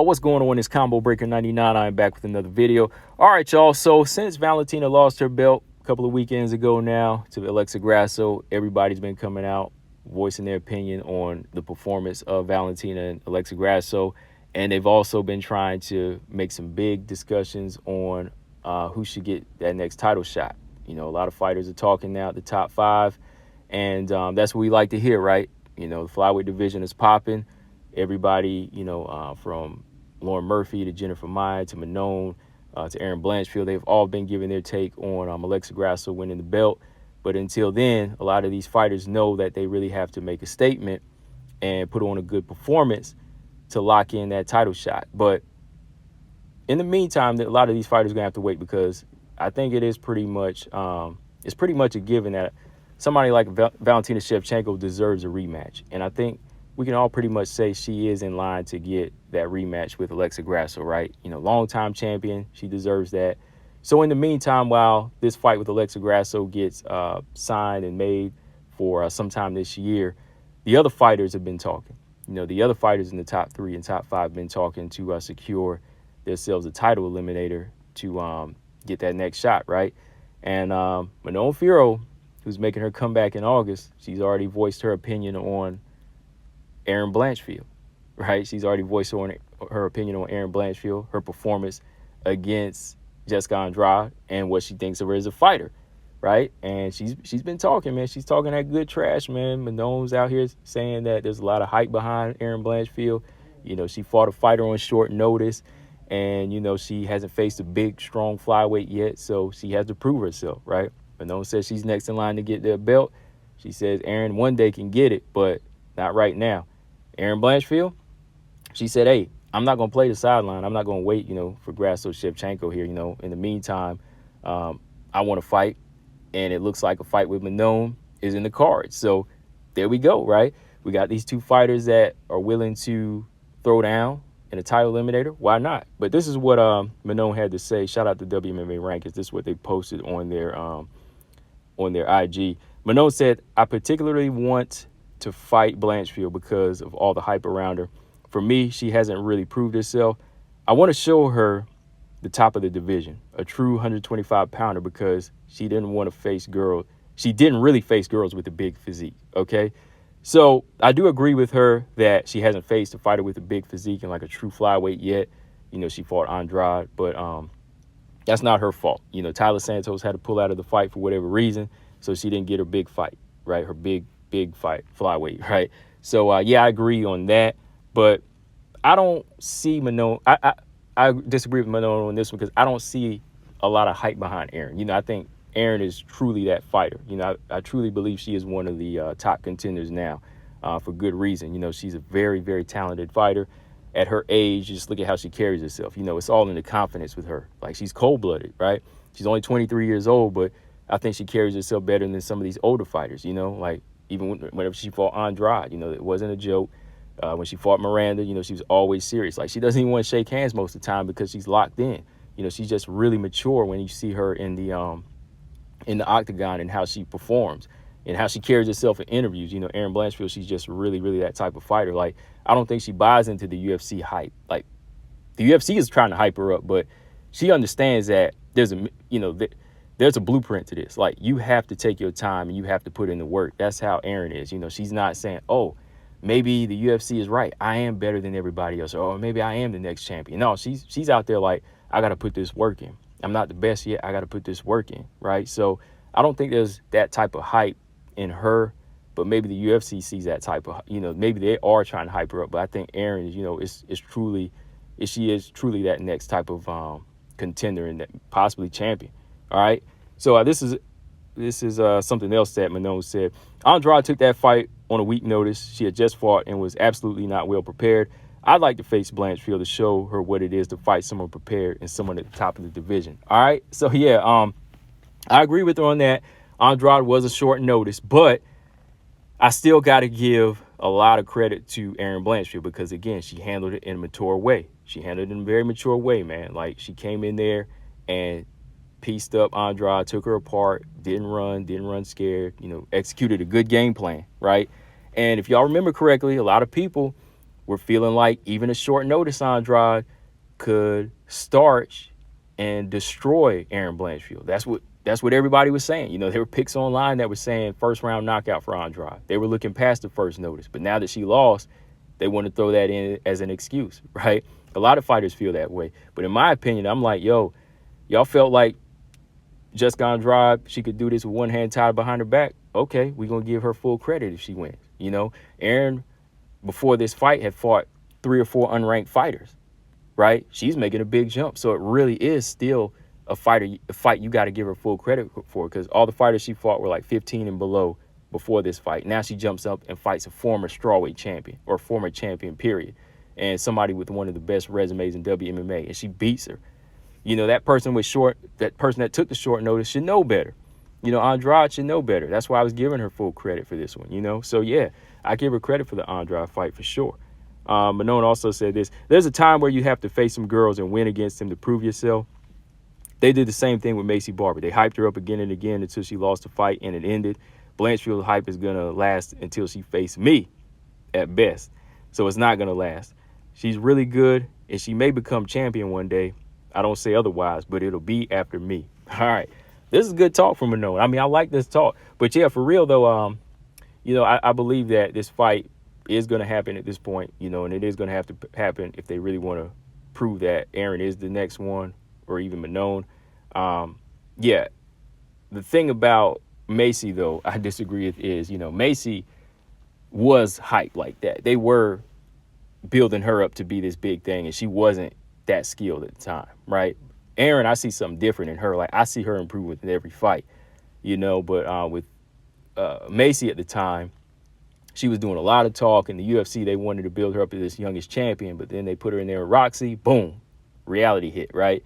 What's going on? It's Combo Breaker 99. I'm back with another video. All right, y'all. So since Valentina lost her belt a couple of weekends ago now to Alexa Grasso, everybody's been coming out voicing their opinion on the performance of Valentina and Alexa Grasso. And they've also been trying to make some big discussions on who should get that next title shot. You know, a lot of fighters are talking now, the top five. And that's what we like to hear, right? You know, the flyweight division is popping. Everybody, from Lauren Murphy to Jennifer Maia to Manon to Erin Blanchfield, they've all been giving their take on Alexa Grasso winning the belt. But until then, a lot of these fighters know that they really have to make a statement and put on a good performance to lock in that title shot. But in the meantime, a lot of these fighters are going to have to wait, because I think it is pretty much a given that somebody like Valentina Shevchenko deserves a rematch. And I think we can all pretty much say she is in line to get that rematch with Alexa Grasso, right? You know, longtime champion. She deserves that. So in the meantime, while this fight with Alexa Grasso gets signed and made for sometime this year, the other fighters have been talking. You know, the other fighters in the top 3 and top 5 have been talking to secure themselves a title eliminator to get that next shot, right? And Manon Fiorot, who's making her comeback in August, she's already voiced her opinion on Erin Blanchfield, right? She's already voiced her opinion on Erin Blanchfield, her performance against Jessica Andrade, and what she thinks of her as a fighter, right? And she's been talking, man. She's talking that good trash, man. Manon's out here saying that there's a lot of hype behind Erin Blanchfield. You know, she fought a fighter on short notice, and, you know, she hasn't faced a big, strong flyweight yet, so she has to prove herself, right? Manon says she's next in line to get the belt. She says Erin one day can get it, but not right now. Erin Blanchfield, she said, hey, I'm not going to play the sideline. I'm not going to wait, for Grasso Shevchenko here. In the meantime, I want to fight, and it looks like a fight with Manon is in the cards. So there we go, right? We got these two fighters that are willing to throw down in a title eliminator. Why not? But this is what Manon had to say. Shout out to WMMA Rankings. This is what they posted on their IG. Manon said, I particularly want to fight Blanchfield because of all the hype around her. For me, she hasn't really proved herself. I want to show her the top of the division, a true 125-pounder, because she didn't want to face girls. She didn't really face girls with a big physique, okay? So I do agree with her that she hasn't faced a fighter with a big physique and like a true flyweight yet. She fought Andrade, but that's not her fault. Tyler Santos had to pull out of the fight for whatever reason, so she didn't get her big fight, right? Her big fight, flyweight, right? So, yeah, I agree on that. But I don't see Manon. I disagree with Manon on this one, because I don't see a lot of hype behind Erin. I think Erin is truly that fighter. I truly believe she is one of the top contenders now, for good reason. She's a very, very talented fighter. At her age, just look at how she carries herself. It's all in the confidence with her. Like, she's cold-blooded, right? She's only 23 years old, but I think she carries herself better than some of these older fighters, like even whenever she fought Andrade, it wasn't a joke. When she fought Miranda, she was always serious. Like, she doesn't even want to shake hands most of the time because she's locked in. She's just really mature when you see her in the octagon, and how she performs and how she carries herself in interviews. Erin Blanchfield, she's just really, really that type of fighter. Like, I don't think she buys into the UFC hype. Like, the UFC is trying to hype her up, but she understands that there's a blueprint to this. Like, you have to take your time and you have to put in the work. That's how Erin is. She's not saying, oh, maybe the UFC is right, I am better than everybody else, or maybe I am the next champion. No, she's out there like, I got to put this work in. I'm not the best yet. I got to put this work in, right? So I don't think there's that type of hype in her, but maybe the UFC sees that type of, maybe they are trying to hype her up. But I think Erin is, she is truly that next type of contender and possibly champion. All right. So this is something else that Manon said. Andrade took that fight on a week notice. She had just fought and was absolutely not well prepared. I'd like to face Blanchfield to show her what it is to fight someone prepared and someone at the top of the division. All right. So, yeah, I agree with her on that. Andrade was a short notice, but I still got to give a lot of credit to Erin Blanchfield, because, again, she handled it in a mature way. She handled it in a very mature way, man. Like, she came in there and pieced up Andrade, took her apart, didn't run scared, executed a good game plan, right? And if y'all remember correctly, a lot of people we're feeling like even a short notice Andrade could starch and destroy Erin Blanchfield. That's what everybody was saying. You know, there were picks online that were saying first round knockout for Andrade. They were looking past the first notice. But now that she lost, they want to throw that in as an excuse, right? A lot of fighters feel that way. But in my opinion, I'm like, yo, y'all felt like Jessica Andrade, she could do this with one hand tied behind her back. Okay, we're going to give her full credit if she wins. You know, Erin, before this fight, had fought 3 or 4 unranked fighters, right? She's making a big jump. So it really is still a fight you got to give her full credit for, because all the fighters she fought were like 15 and below before this fight. Now she jumps up and fights a former strawweight champion, or former champion, period, and somebody with one of the best resumes in WMMA, and she beats her. You know, that person that took the short notice should know better. You know, Andrade should know better. That's why I was giving her full credit for this one, you know? So, yeah, I give her credit for the Andrade fight for sure. Manon also said this: there's a time where you have to face some girls and win against them to prove yourself. They did the same thing with Macy Barber. They hyped her up again and again until she lost the fight and it ended. Blanchfield's hype is going to last until she faces me at best. So it's not going to last. She's really good, and she may become champion one day. I don't say otherwise, but it'll be after me. All right. This is good talk from Manon. I mean, I like this talk. But, yeah, for real, though, you know, I believe that this fight is going to happen at this point, you know, and it is going to have to happen if they really want to prove that Erin is the next one, or even Manon. Yeah, the thing about Macy, though, I disagree with is, you know, Macy was hyped like that. They were building her up to be this big thing, and she wasn't that skilled at the time, right? Erin, I see something different in her. Like, I see her improve with every fight, you know, but with Macy at the time, she was doing a lot of talk. In the UFC, they wanted to build her up as this youngest champion, but then they put her in there with Roxy. Boom, reality hit, right?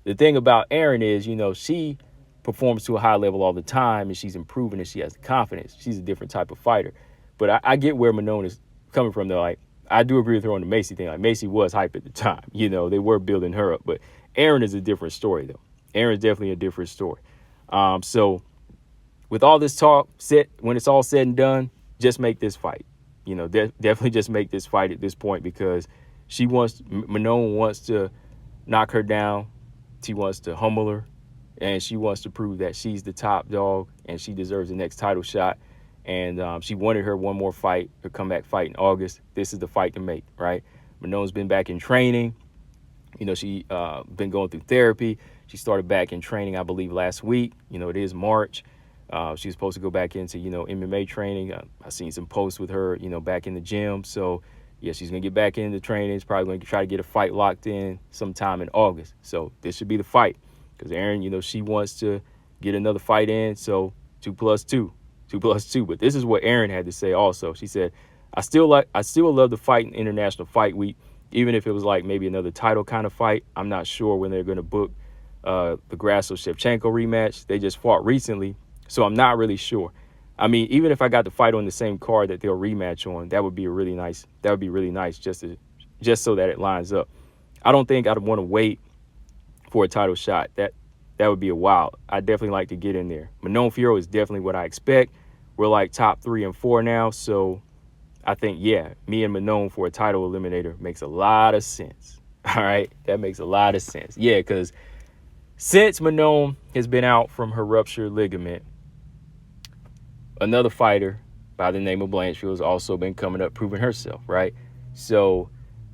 The thing about Erin is, you know, she performs to a high level all the time, and she's improving, and she has the confidence. She's a different type of fighter. But I get where Manon is coming from, though. Like, I do agree with her on the Macy thing. Like, Macy was hype at the time. You know, they were building her up. But Erin is a different story, though. Erin's definitely a different story. So with all this talk, when it's all said and done, just make this fight. You know, definitely just make this fight at this point, because Manon wants to knock her down. She wants to humble her, and she wants to prove that she's the top dog and she deserves the next title shot. And she wanted her one more fight, her comeback fight in August. This is the fight to make, right? Manon's been back in training. You know, she been going through therapy. She started back in training, I believe, last week. You know, it is March. She was supposed to go back into, you know, MMA training. I've seen some posts with her, you know, back in the gym. So, yeah, she's going to get back into training. She's probably going to try to get a fight locked in sometime in August. So this should be the fight, because Erin, you know, she wants to get another fight in. So 2 + 2. 2 + 2. But this is what Erin had to say also. She said, I still would love to fight in International Fight Week, even if it was like maybe another title kind of fight. I'm not sure when they're going to book the Grasso-Shevchenko rematch. They just fought recently, so I'm not really sure. I mean, even if I got the fight on the same card that they'll rematch on, that would be really nice. That would be really nice, just so that it lines up. I don't think I'd want to wait for a title shot. That would be a wild. I'd definitely like to get in there. Manon Fiorot is definitely what I expect. We're like top 3 and 4 now, so I think, yeah, me and Manon for a title eliminator makes a lot of sense. All right, that makes a lot of sense. Yeah, because since Manon has been out from her ruptured ligament, another fighter by the name of Blanchfield has also been coming up, proving herself, right? So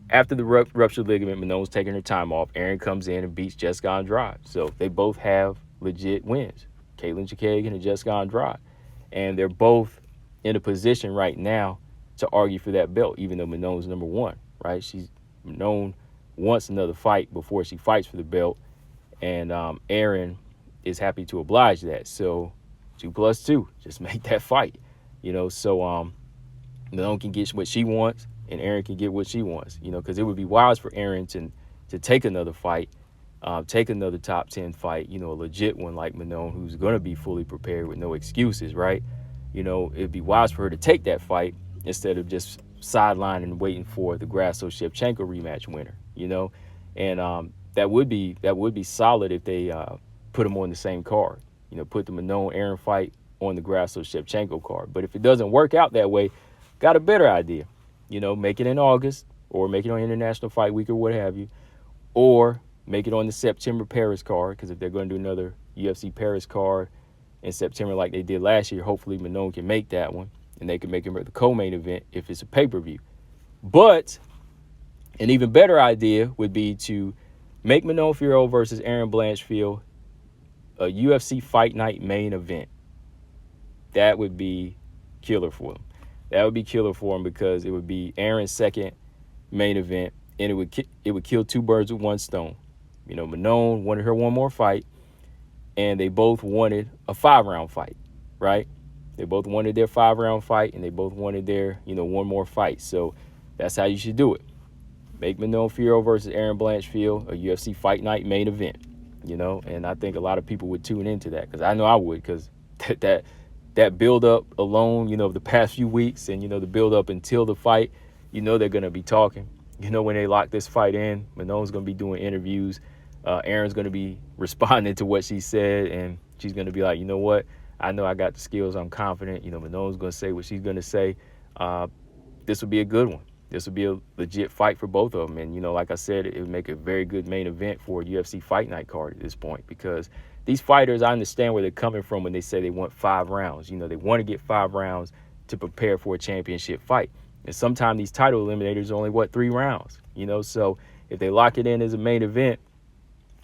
after the ruptured ligament, Manon's taking her time off. Erin comes in and beats Jessica Andrade. So they both have legit wins, Katlyn Chookagian and Jessica Andrade. And they're both in a position right now to argue for that belt, even though Manon's number 1, right? Manon wants another fight before she fights for the belt, and Erin is happy to oblige that. So 2 + 2, just make that fight, you know. So Manon can get what she wants, and Erin can get what she wants, you know, because it would be wise for Erin to take another fight, take another top 10 fight, you know, a legit one like Manon, who's going to be fully prepared with no excuses, right? You know, it'd be wise for her to take that fight instead of just sidelining and waiting for the Grasso-Shevchenko rematch winner, you know. And that would be solid if they put them on the same card, you know, put the Manon-Erin fight on the Grasso-Shevchenko card. But if it doesn't work out that way, got a better idea. make it in August or make it on International Fight Week or what have you, or make it on the September Paris card, because if they're going to do another UFC Paris card in September like they did last year, hopefully Manon can make that one, and they can make it the co-main event if it's a pay-per-view. But an even better idea would be to make Manon Fiorot versus Erin Blanchfield a UFC Fight Night main event. That would be killer for them. That would be killer for them because it would be Erin's second main event, and it would kill two birds with one stone. Manon wanted her one more fight, and they both wanted a 5-round fight, right? They both wanted their 5-round fight, and they both wanted their, one more fight. So that's how you should do it. Make Manon Fiorot versus Erin Blanchfield a UFC Fight Night main event, and I think a lot of people would tune into that, because I know I would, because that build-up alone, the past few weeks, and, the build-up until the fight, they're going to be talking. When they lock this fight in, Manon's going to be doing interviews. Erin's going to be responding to what she said, and she's going to be like, you know what? I know I got the skills. I'm confident. Manon's going to say what she's going to say. This would be a good one. This would be a legit fight for both of them. And, like I said, it would make a very good main event for a UFC Fight Night card at this point, because these fighters, I understand where they're coming from when they say they want 5 rounds. They want to get 5 rounds to prepare for a championship fight. And sometimes these title eliminators are only, 3 rounds, So if they lock it in as a main event,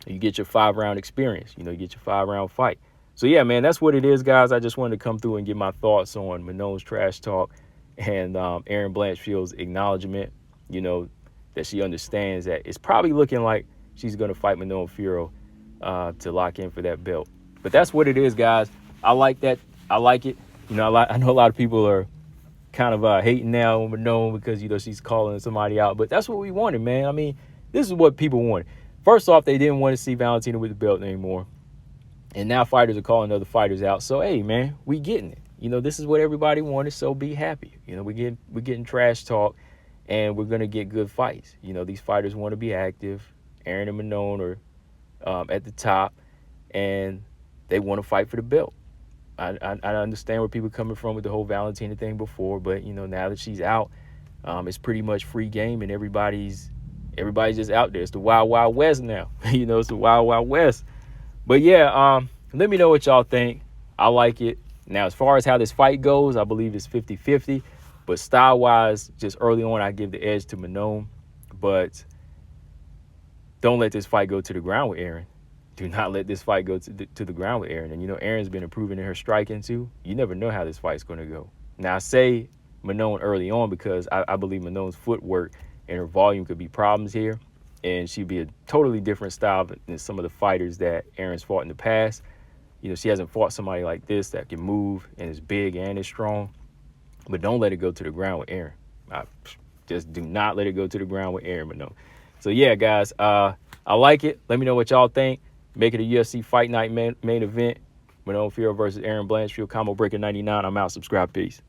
you get your 5-round experience, you get your 5-round fight. So, yeah, man, that's what it is, guys. I just wanted to come through and get my thoughts on Manon's trash talk and Erin Blanchfield's acknowledgement, that she understands that it's probably looking like she's going to fight Manon Fiorot to lock in for that belt. But that's what it is, guys. I like that. I like it. I know a lot of people are kind of hating now on Manon because, she's calling somebody out. But that's what we wanted, man. I mean, this is what people wanted. First off, they didn't want to see Valentina with the belt anymore. And now fighters are calling other fighters out. So, hey, man, we getting it. This is what everybody wanted, so be happy. We're getting trash talk, and we're going to get good fights. These fighters want to be active. Erin and Manon are at the top, and they want to fight for the belt. I understand where people are coming from with the whole Valentina thing before, but, now that she's out, it's pretty much free game, and everybody's just out there. It's the Wild Wild West now. It's the Wild Wild West. But, yeah, let me know what y'all think. I like it. Now, as far as how this fight goes, I believe it's 50-50. But style-wise, just early on, I give the edge to Manon. But don't let this fight go to the ground with Erin. Do not let this fight go to the ground with Erin. And, Erin's been improving in her striking, too. You never know how this fight's going to go. Now, I say Manon early on because I believe Manon's footwork and her volume could be problems here. And she'd be a totally different style than some of the fighters that Erin's fought in the past. She hasn't fought somebody like this that can move and is big and is strong. But don't let it go to the ground with Erin. Just do not let it go to the ground with Erin Manon. So, yeah, guys, I like it. Let me know what y'all think. Make it a UFC Fight Night main event. Manon Fiorot versus Erin Blanchfield. Combo Breaker 99. I'm out. Subscribe. Peace.